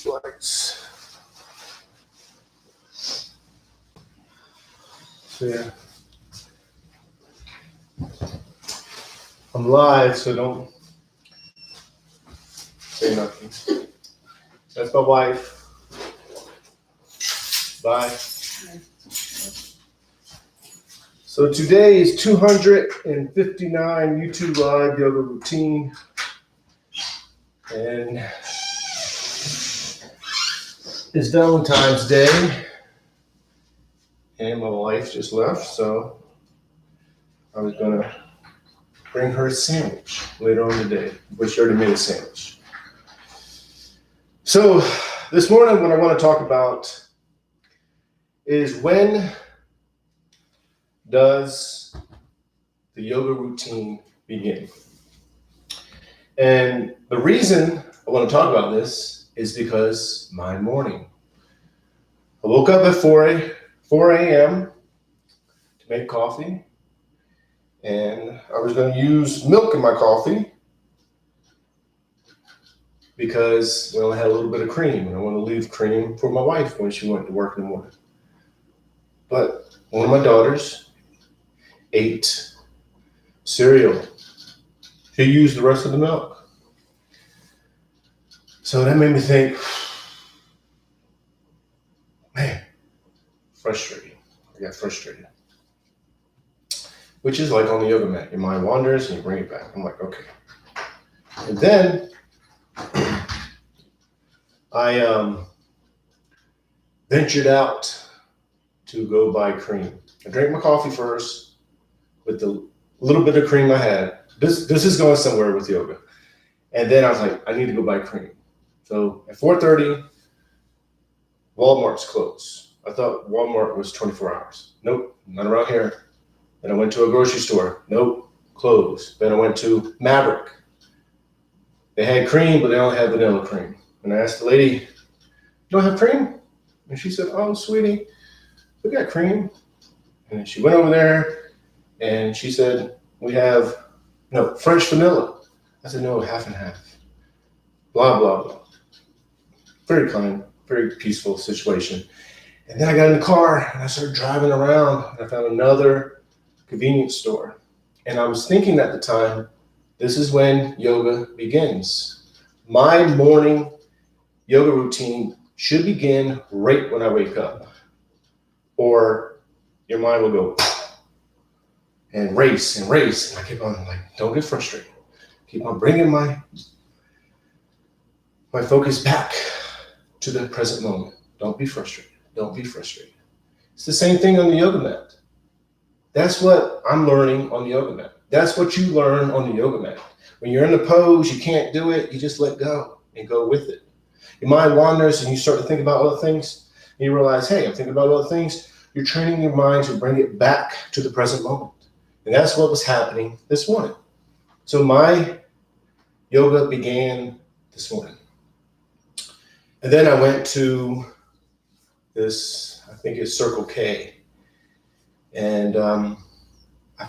Lights. So yeah, I'm live, so don't say nothing. That's my wife. Bye. So today is 259 YouTube Live Yoga Routine. And it's Valentine's Day. And my wife just left, so I was going to bring her a sandwich later on today, but she already made a sandwich. So this morning, what I want to talk about is when does the yoga routine begin? And the reason I want to talk about this is because my morning. I woke up at 4 a.m. to make coffee, and I was going to use milk in my coffee because I only had a little bit of cream, and I want to leave cream for my wife when she went to work in the morning. But one of my daughters ate cereal. She used the rest of the milk. So that made me think, man, frustrating. I got frustrated. Which is like on the yoga mat. Your mind wanders and you bring it back. I'm like, okay. And then I ventured out to go buy cream. I drank my coffee first with the little bit of cream I had. This is going somewhere with yoga. And then I was like, I need to go buy cream. So at 4:30, Walmart's closed. I thought Walmart was 24 hours. Nope, not around here. Then I went to a grocery store. Nope, closed. Then I went to Maverick. They had cream, but they only had vanilla cream. And I asked the lady, you don't have cream? And she said, oh, sweetie, we got cream. And she went over there and she said, we have, no, French vanilla. I said, no, half and half. Blah, blah, blah. Very kind, very peaceful situation. And then I got in the car and I started driving around and I found another convenience store. And I was thinking at the time, this is when yoga begins. My morning yoga routine should begin right when I wake up. Or your mind will go and race and race. And I keep on like, don't get frustrated. Keep on bringing my focus back to the present moment. Don't be frustrated. Don't be frustrated. It's the same thing on the yoga mat. That's what I'm learning on the yoga mat. That's what you learn on the yoga mat. When you're in the pose, you can't do it. You just let go and go with it. Your mind wanders and you start to think about other things. And you realize, hey, I'm thinking about other things. You're training your mind to bring it back to the present moment. And that's what was happening this morning. So my yoga began this morning. And then I went to this, I think it's Circle K. And I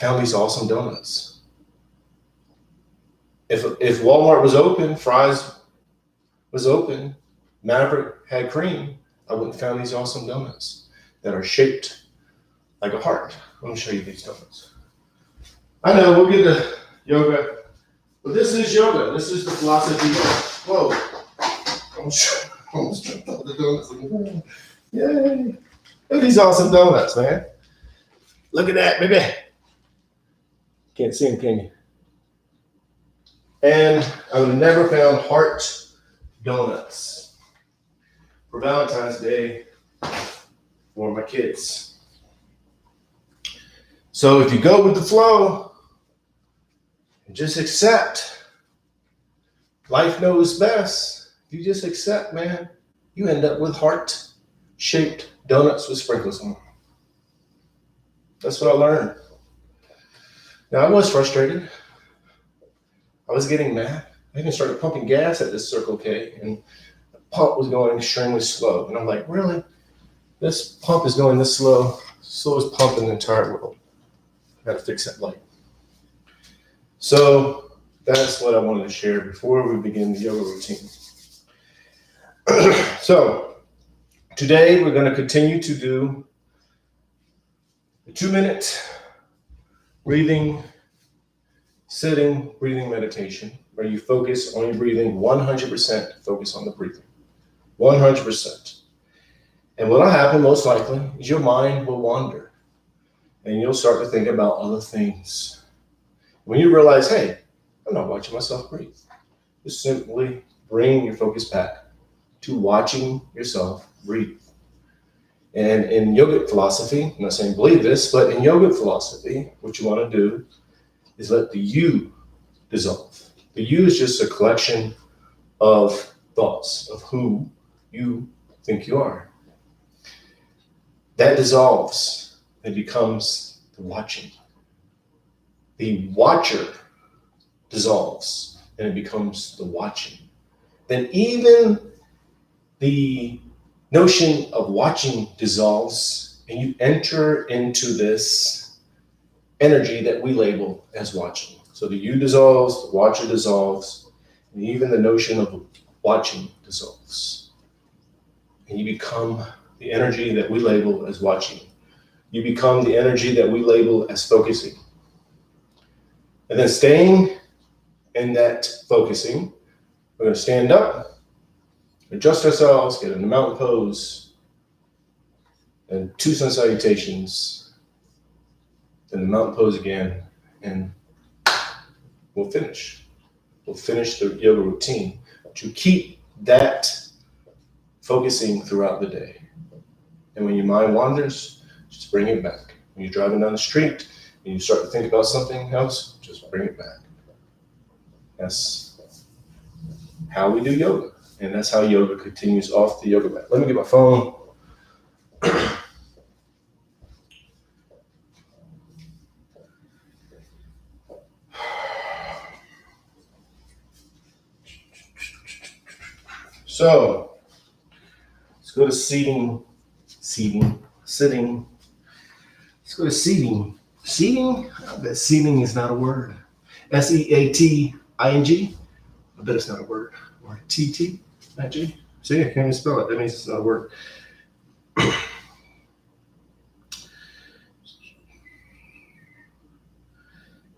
found these awesome donuts. If Walmart was open, Fry's was open, Maverick had cream, I wouldn't have found these awesome donuts that are shaped like a heart. Let me show you these donuts. I know, we'll get to yoga, but this is yoga. This is the philosophy. Whoa. Almost jumped out the donuts. Yay. Look at these awesome donuts, man. Look at that, baby. Can't see them, can you? And I would have never found heart donuts for Valentine's Day for my kids. So if you go with the flow and just accept, life knows best. If you just accept, man, you end up with heart-shaped donuts with sprinkles on them. That's what I learned. Now, I was frustrated. I was getting mad. I even started pumping gas at this Circle K, and the pump was going extremely slow. And I'm like, really? This pump is going this slow, slowest pump in the entire world. I got to fix that light. So that's what I wanted to share before we begin the yoga routine. So today we're going to continue to do the 2-minute breathing, sitting, breathing meditation, where you focus on your breathing, 100% focus on the breathing, 100%. And what'll happen most likely is your mind will wander and you'll start to think about other things. When you realize, hey, I'm not watching myself breathe, just simply bring your focus back to watching yourself breathe. And in yogic philosophy, I'm not saying believe this, but in yogic philosophy, what you want to do is let the you dissolve. The you is just a collection of thoughts of who you think you are. That dissolves. It becomes the watching. The watcher dissolves and it becomes the watching. Then even the notion of watching dissolves and you enter into this energy that we label as watching. So the you dissolves, the watcher dissolves, and even the notion of watching dissolves. And you become the energy that we label as watching. You become the energy that we label as focusing. And then staying in that focusing, we're going to stand up, adjust ourselves, get in the mountain pose, and 2 sun salutations, then the mountain pose again, and we'll finish. We'll finish the yoga routine to keep that focusing throughout the day. And when your mind wanders, just bring it back. When you're driving down the street and you start to think about something else, just bring it back. That's how we do yoga. And that's how yoga continues off the yoga mat. Let me get my phone. So let's go to sitting. Let's go to seating. Seating? I bet seating is not a word. Seating. I bet it's not a word. Or TTIG. See, I can't even spell it. That means it's not a word.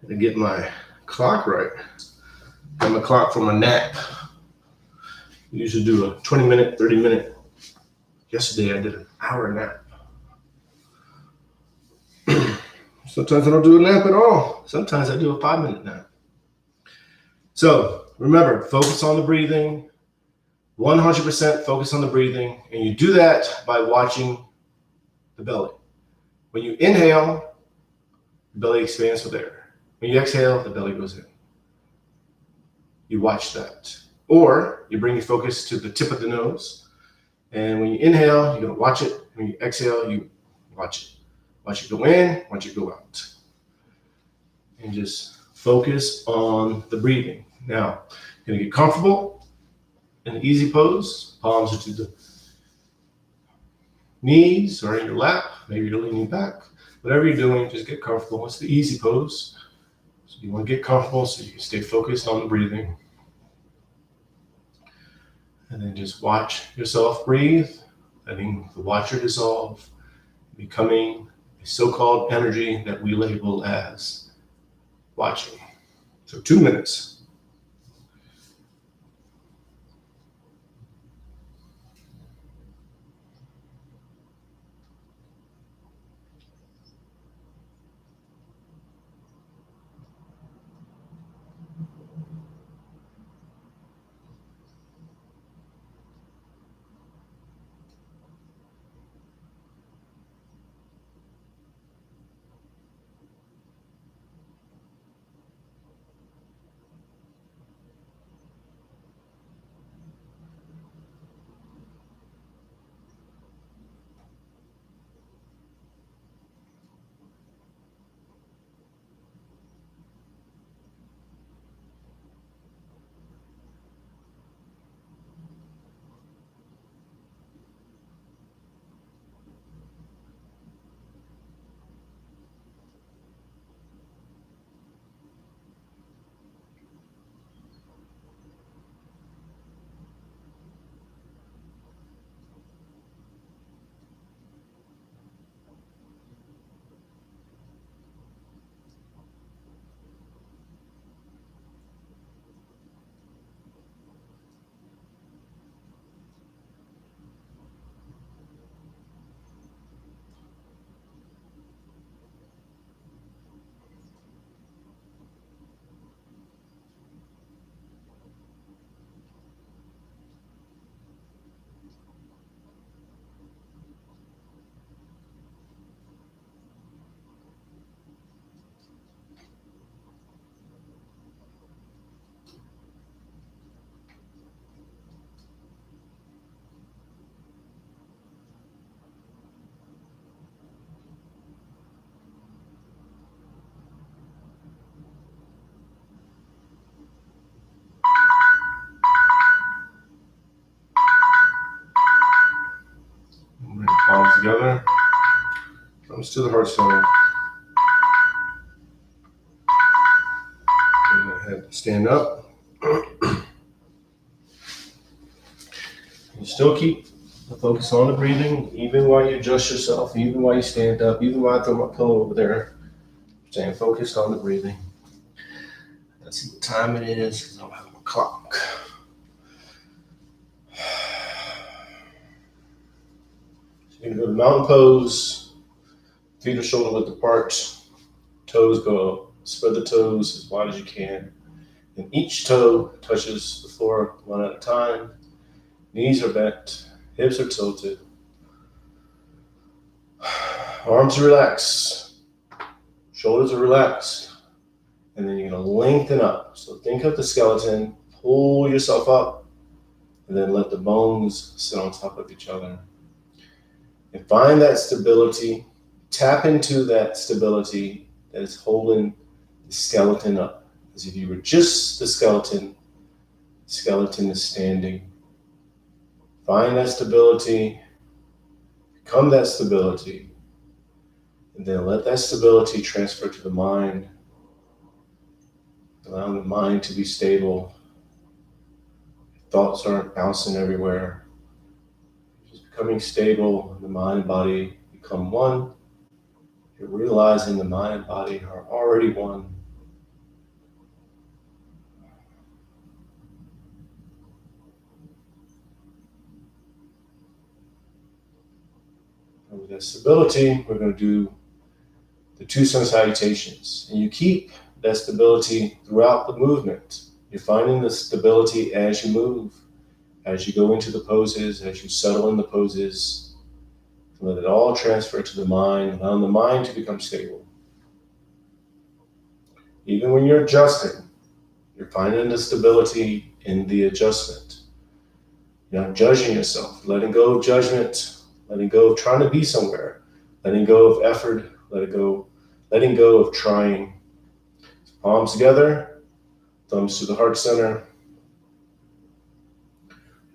To get my clock right. Got my clock for my nap. I usually do a 20-minute, 30-minute. Yesterday I did an hour nap. Sometimes I don't do a nap at all. Sometimes I do a 5-minute nap. So remember, focus on the breathing. 100% focus on the breathing. And you do that by watching the belly. When you inhale, the belly expands with air. When you exhale, the belly goes in. You watch that. Or you bring your focus to the tip of the nose. And when you inhale, you're going to watch it. When you exhale, you watch it. Watch it go in, watch it go out. And just focus on the breathing. Now, you're going to get comfortable in the easy pose. Palms are to the knees or in your lap. Maybe you're leaning back. Whatever you're doing, just get comfortable. It's the easy pose. So you want to get comfortable so you can stay focused on the breathing. And then just watch yourself breathe, letting the watcher dissolve, becoming a so-called energy that we label as watching. So 2 minutes. together. Thumbs to the heart center. Go ahead, stand up. You still keep the focus on the breathing, even while you adjust yourself, even while you stand up, even while I throw my pillow over there. Staying focused on the breathing. Let's see what time it is, because I don't have my clock. So you're going to go to mountain pose. Feet are shoulder width apart. Toes go, spread the toes as wide as you can. And each toe touches the floor one at a time. Knees are bent, hips are tilted. Arms are relaxed. Shoulders are relaxed. And then you're going to lengthen up. So think of the skeleton, pull yourself up, and then let the bones sit on top of each other. And find that stability. Tap into that stability that is holding the skeleton up. As if you were just the skeleton is standing. Find that stability, become that stability, and then let that stability transfer to the mind, allowing the mind to be stable. Thoughts aren't bouncing everywhere. Just becoming stable, the mind and body become one. You're realizing the mind and body are already one. And with that stability, we're going to do the 2 sun salutations. And you keep that stability throughout the movement. You're finding the stability as you move, as you go into the poses, as you settle in the poses. Let it all transfer to the mind, allowing the mind to become stable. Even when you're adjusting, you're finding the stability in the adjustment. You're not judging yourself, letting go of judgment, letting go of trying to be somewhere, letting go of effort, letting go of trying. Palms together, thumbs to the heart center.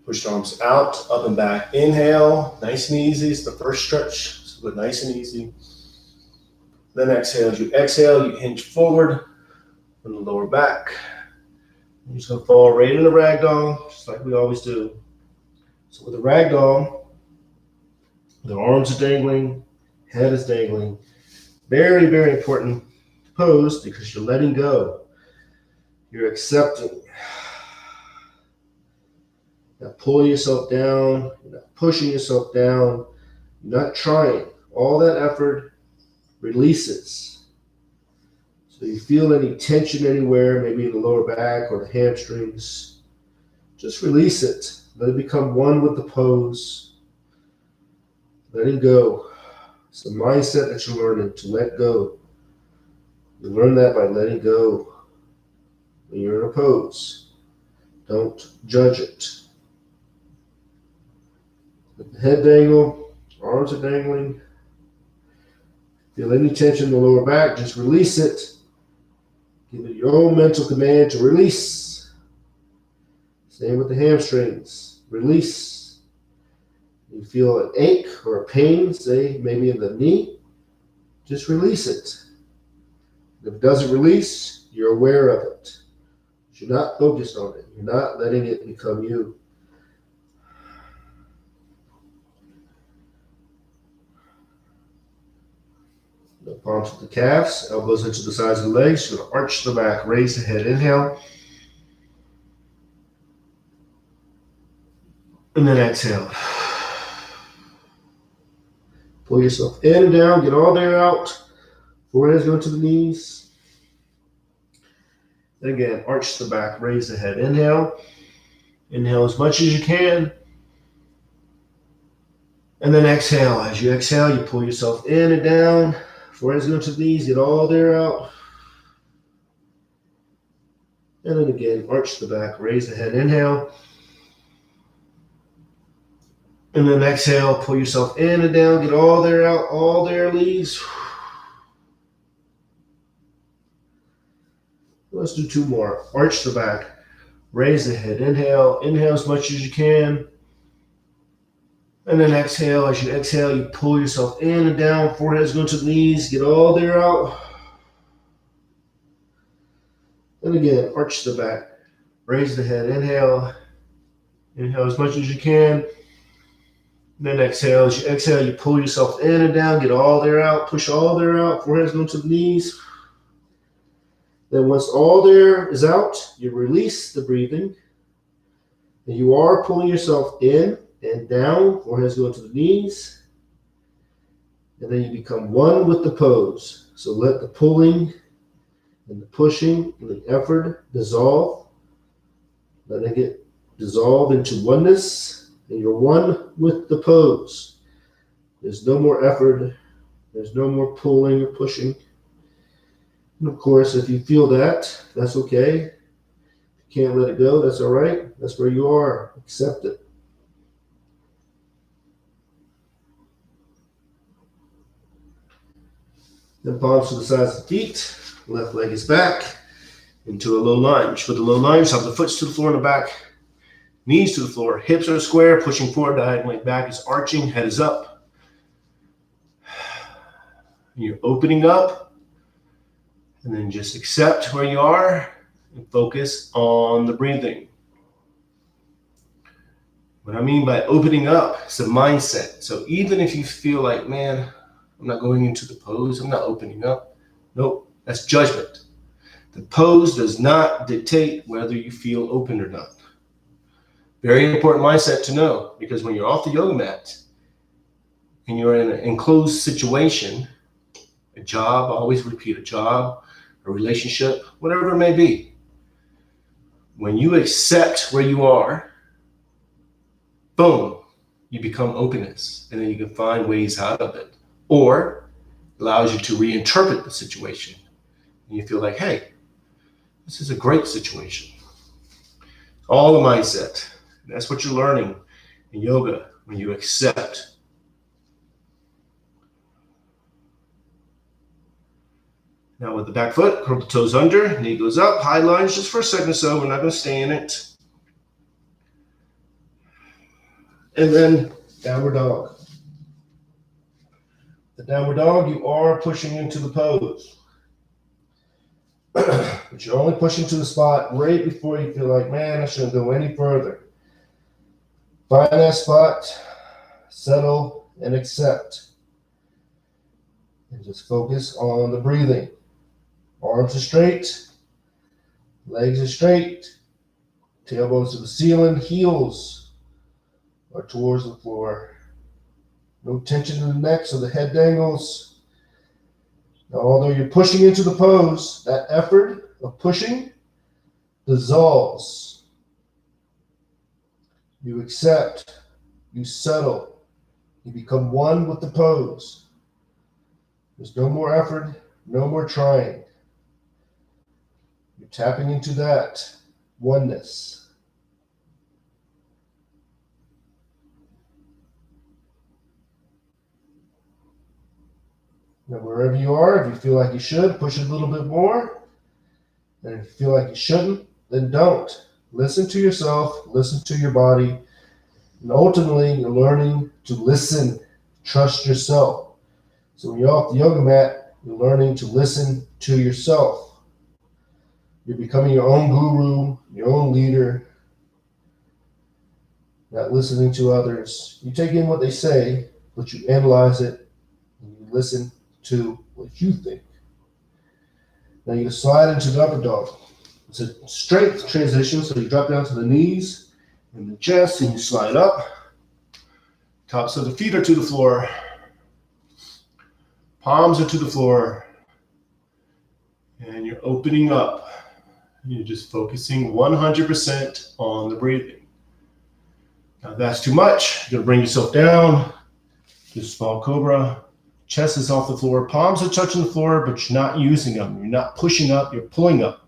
Push the arms out, up and back. Inhale, nice and easy. It's the first stretch, so nice and easy. Then exhale. As you exhale, you hinge forward from the lower back. You're just going to fall right into ragdoll, just like we always do. So with the ragdoll, the arms are dangling, head is dangling. Very, very important pose because you're letting go. You're accepting. You're not pulling yourself down. You're not pushing yourself down. You're not trying. All that effort releases. So you feel any tension anywhere, maybe in the lower back or the hamstrings, just release it. Let it become one with the pose. Letting go. It's the mindset that you're learning, to let go. You learn that by letting go when you're in a pose. Don't judge it. Let the head dangle, arms are dangling. Feel any tension in the lower back, just release it. Give it your own mental command to release. Same with the hamstrings. Release. You feel an ache or a pain, say maybe in the knee, just release it. If it doesn't release, you're aware of it. You're not focused on it. You're not letting it become you. The palms to the calves, elbows into the sides of the legs. You're going to arch the back, raise the head. Inhale. And then exhale. Pull yourself in and down. Get all the air out. Forehead's going to the knees. And again, arch the back, raise the head. Inhale. Inhale as much as you can. And then exhale. As you exhale, you pull yourself in and down. Forehead's going to the knees. Get all the air out. And then again, arch the back, raise the head. Inhale. And then exhale, pull yourself in and down. Get all the air out. All the air leaves. Let's do 2 more. Arch the back. Raise the head. Inhale. Inhale as much as you can. And then exhale. As you exhale, you pull yourself in and down. Forehead's going to the knees. Get all the air out. And again, arch the back. Raise the head. Inhale. Inhale as much as you can. And then exhale. As you exhale, you pull yourself in and down. Get all the air out. Push all the air out. Forehead's going to the knees. Then once all the air is out, you release the breathing. And you are pulling yourself in and down. Forehead's going to the knees. And then you become one with the pose. So let the pulling and the pushing and the effort dissolve. Let it get dissolved into oneness. And you're one with the pose. There's no more effort. There's no more pulling or pushing. And of course, if you feel that, that's okay. If you can't let it go, that's all right. That's where you are. Accept it. Then palms to the sides of the feet. Left leg is back into a low lunge. With a low lunge, have the foot to the floor in the back. Knees to the floor. Hips are square, pushing forward, diagonally. Back is arching, head is up. You're opening up. And then just accept where you are and focus on the breathing. What I mean by opening up is a mindset. So even if you feel like, man, I'm not going into the pose, I'm not opening up. Nope, that's judgment. The pose does not dictate whether you feel open or not. Very important mindset to know, because when you're off the yoga mat and you're in an enclosed situation, a job, always repeat, a job, a relationship, whatever it may be. When you accept where you are, boom, you become openness, and then you can find ways out of it. Or allows you to reinterpret the situation. And you feel like, hey, this is a great situation. All the mindset. And that's what you're learning in yoga when you accept. Now with the back foot, curl the toes under, knee goes up, high lunge just for a second or so. We're not going to stay in it. And then downward dog. The downward dog, you are pushing into the pose. But you're only pushing to the spot right before you feel like, man, I shouldn't go any further. Find that spot, settle, and accept. And just focus on the breathing. Arms are straight, legs are straight, tailbones to the ceiling, heels are towards the floor. No tension in the neck so the head dangles. Now, although you're pushing into the pose, that effort of pushing dissolves. You accept, you settle, you become one with the pose. There's no more effort, no more trying. You're tapping into that oneness. Now, wherever you are, if you feel like you should, push it a little bit more. And if you feel like you shouldn't, then don't. Listen to yourself, listen to your body. And ultimately, you're learning to listen, trust yourself. So when you're off the yoga mat, you're learning to listen to yourself. You're becoming your own guru, your own leader, not listening to others. You take in what they say, but you analyze it, and you listen to what you think. Now you slide into the upper dog. It's a strength transition, so you drop down to the knees and the chest, and you slide up. Tops of the feet are to the floor. Palms are to the floor. And you're opening up. You're just focusing 100% on the breathing. Now, if that's too much, you're going to bring yourself down. Do small cobra. Chest is off the floor. Palms are touching the floor, but you're not using them. You're not pushing up. You're pulling up.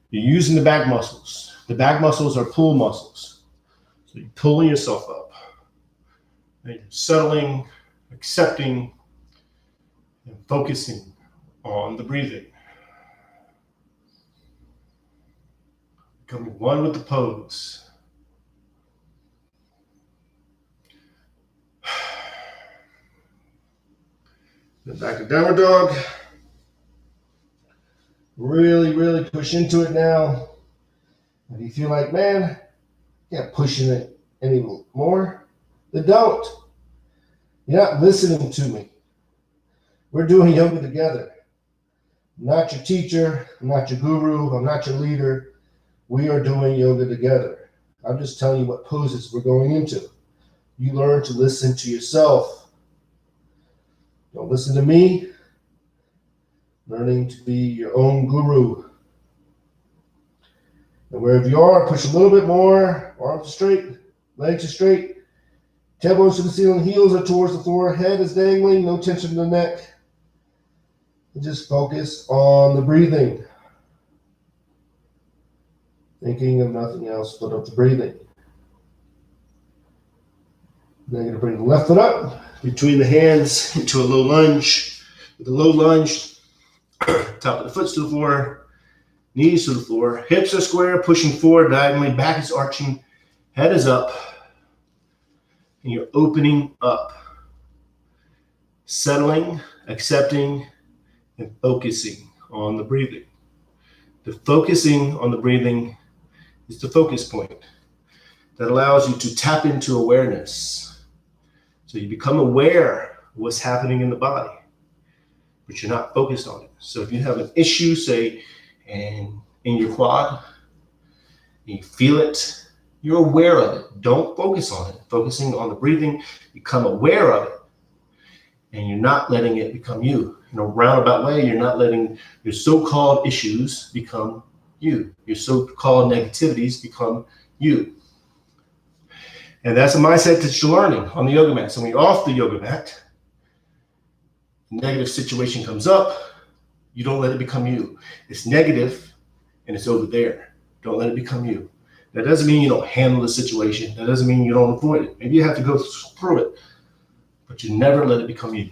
You're using the back muscles. The back muscles are pull muscles. So you're pulling yourself up. And you're settling, accepting, and focusing on the breathing. Becoming one with the pose. Then back to downward dog. Really push into it now. If you feel like, man, you're not pushing it anymore, then don't. You're not listening to me. We're doing yoga together. I'm not your teacher. I'm not your guru. I'm not your leader. We are doing yoga together. I'm just telling you what poses we're going into. You learn to listen to yourself. Don't listen to me. Learning to be your own guru. And wherever you are, push a little bit more. Arms are straight, legs are straight. Elbows to the ceiling, heels are towards the floor, head is dangling, no tension in the neck. And just focus on the breathing. Thinking of nothing else but of the breathing. Then you're going to bring the left foot up between the hands into a low lunge. With a low lunge, top of the foot's to the floor, knees to the floor, hips are square, pushing forward diagonally, back is arching, head is up. And you're opening up, settling, accepting, and focusing on the breathing. The focusing on the breathing is the focus point that allows you to tap into awareness. So you become aware of what's happening in the body, but you're not focused on it. So if you have an issue, say, in your quad, and you feel it, you're aware of it. Don't focus on it. Focusing on the breathing, become aware of it. And you're not letting it become you. In a roundabout way, you're not letting your so-called issues become you. Your so-called negativities become you. And that's a mindset that you're learning on the yoga mat. So when you're off the yoga mat, negative situation comes up, you don't let it become you. It's negative and it's over there. Don't let it become you. That doesn't mean you don't handle the situation. That doesn't mean you don't avoid it. Maybe you have to go through it, but you never let it become you.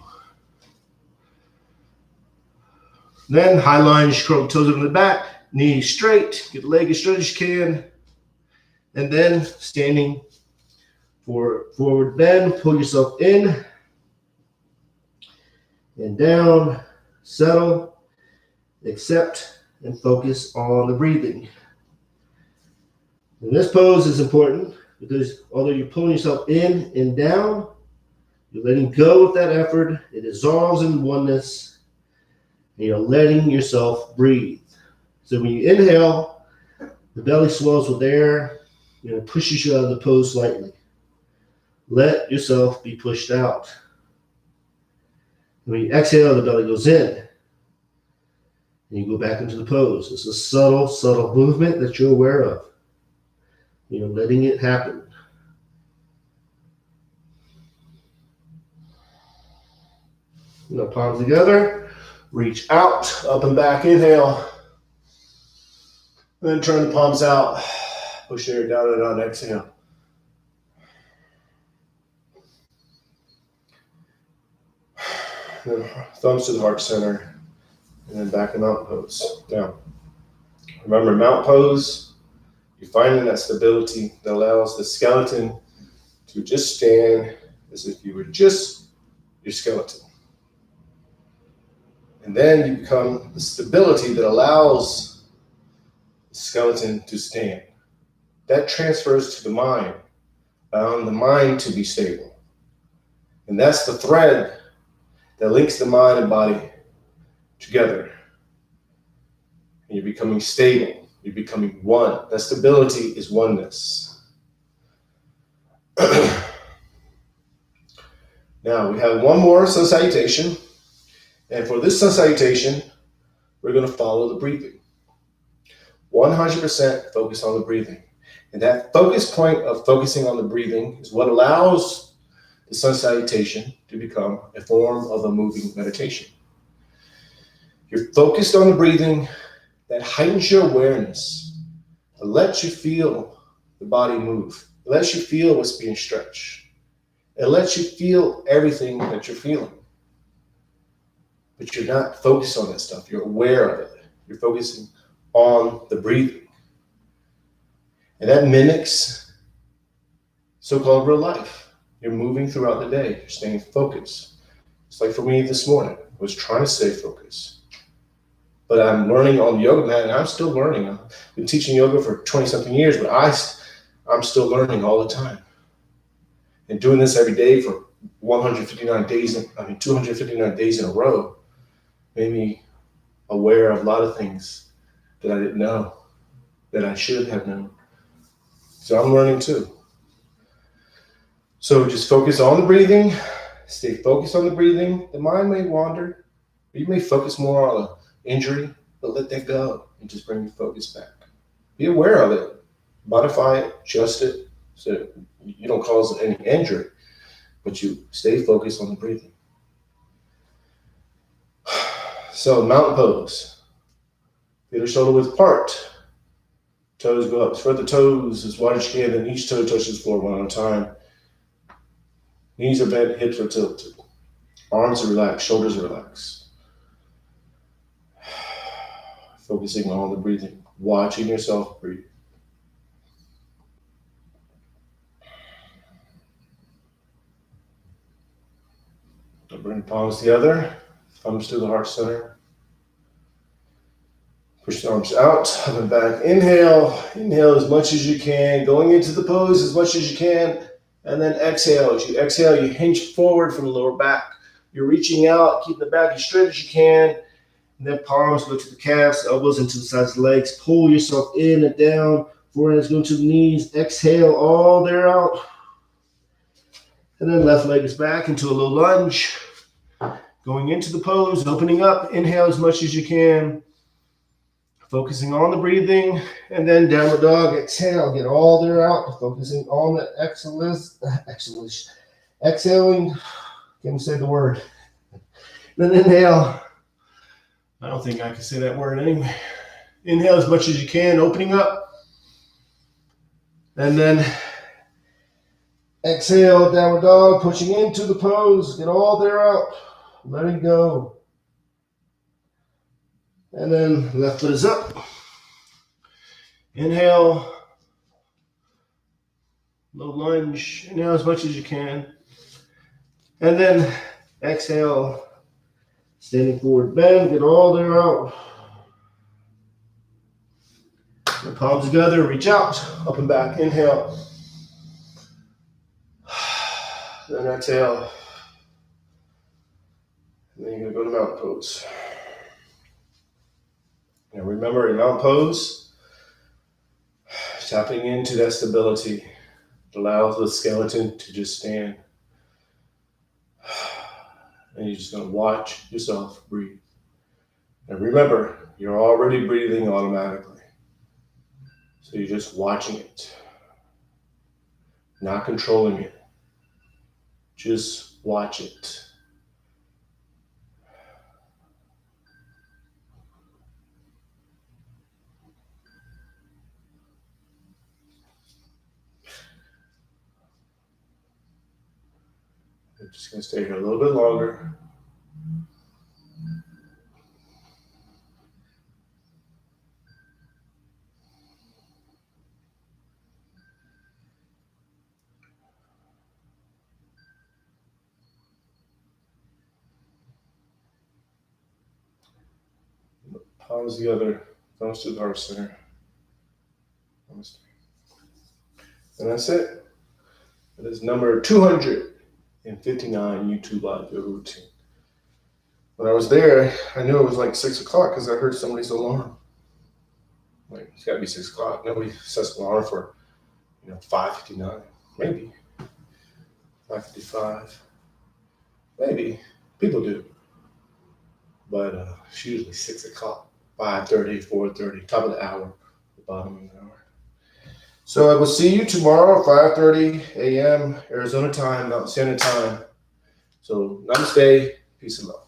Then high lunge, curl the toes over the back, knees straight, get the leg as straight as you can. And then standing for forward bend, pull yourself in and down, settle, accept, and focus on the breathing. And this pose is important because although you're pulling yourself in and down, you're letting go of that effort. It dissolves in oneness, and you're letting yourself breathe. So when you inhale, the belly swells with air, and it pushes you out of the pose slightly. Let yourself be pushed out. When you exhale, the belly goes in, and you go back into the pose. It's a subtle movement that you're aware of. You're letting it happen. Palms together, reach out, up and back, inhale. And then turn the palms out, push air down and out, exhale. Then thumbs to the heart center, and then back in mountain pose. Now, remember mountain pose, you're finding that stability that allows the skeleton to just stand as if you were just your skeleton. And then you become the stability that allows the skeleton to stand. That transfers to the mind, allowing the mind to be stable. And that's the thread that links the mind and body together. And you're becoming stable. You're becoming one. That stability is oneness. Now we have one more sun salutation. And for this sun salutation, we're going to follow the breathing. 100% focus on the breathing. And that focus point of focusing on the breathing is what allows the sun salutation to become a form of a moving meditation. You're focused on the breathing. That heightens your awareness. It lets you feel the body move. It lets you feel what's being stretched. It lets you feel everything that you're feeling. But you're not focused on that stuff. You're aware of it. You're focusing on the breathing. And that mimics so-called real life. You're moving throughout the day. You're staying focused. It's like for me this morning, I was trying to stay focused. But I'm learning on the yoga mat, and I'm still learning. I've been teaching yoga for 20-something years, but I'm still learning all the time. And doing this every day for 259 days in a row made me aware of a lot of things that I didn't know, that I should have known. So I'm learning too. So just focus on the breathing, stay focused on the breathing. The mind may wander. You may focus more on an injury, but let that go and just bring your focus back. Be aware of it, modify it, adjust it, so you don't cause any injury, but you stay focused on the breathing. So mountain pose. Feet are shoulder width apart. Toes go up. Spread the toes as wide as you can, and each toe touches the floor one at a time. Knees are bent, hips are tilted. Arms are relaxed, shoulders are relaxed. Focusing on the breathing, watching yourself breathe. Bring the palms together, thumbs to the heart center. Push the arms out, up and back. Inhale as much as you can, going into the pose as much as you can, and then exhale. As you exhale, you hinge forward from the lower back. You're reaching out, keeping the back as straight as you can, and then palms go to the calves, elbows into the sides of the legs. Pull yourself in and down, forehead going to the knees. Exhale all there out. And then left leg is back into a low lunge. Going into the pose, opening up. Inhale as much as you can. Focusing on the breathing. And then downward dog. Exhale. Get all there out. Focusing on the exhaling. Can't say the word. Then inhale. I don't think I can say that word anyway. Inhale as much as you can. Opening up. And then exhale, downward dog, pushing into the pose. Get all there out. Letting go. And then left foot is up. Inhale. Low lunge. Inhale as much as you can. And then exhale. Standing forward bend. Get all there out. The palms together. Reach out. Up and back. Inhale. Then exhale. And then you're going to go to mountain pose. Now remember, in mountain pose, tapping into that stability allows the skeleton to just stand. And you're just going to watch yourself breathe. And remember, you're already breathing automatically. So you're just watching it, not controlling it. Just watch it. I'm just going to stay here a little bit longer. Palms together, thumbs to the heart center. Namaste. And that's it. That is number 259 YouTube Live Yoga Routine. When I was there, I knew it was like 6 o'clock because I heard somebody's alarm. Like, it's got to be 6 o'clock. Nobody sets an alarm for, 5:59. Maybe. 5:55. Maybe. People do. But it's usually 6 o'clock. 5:30, 4:30, top of the hour, the bottom of the hour. So I will see you tomorrow, 5:30 a.m. Arizona time, Mountain Standard Time. So namaste, peace and love.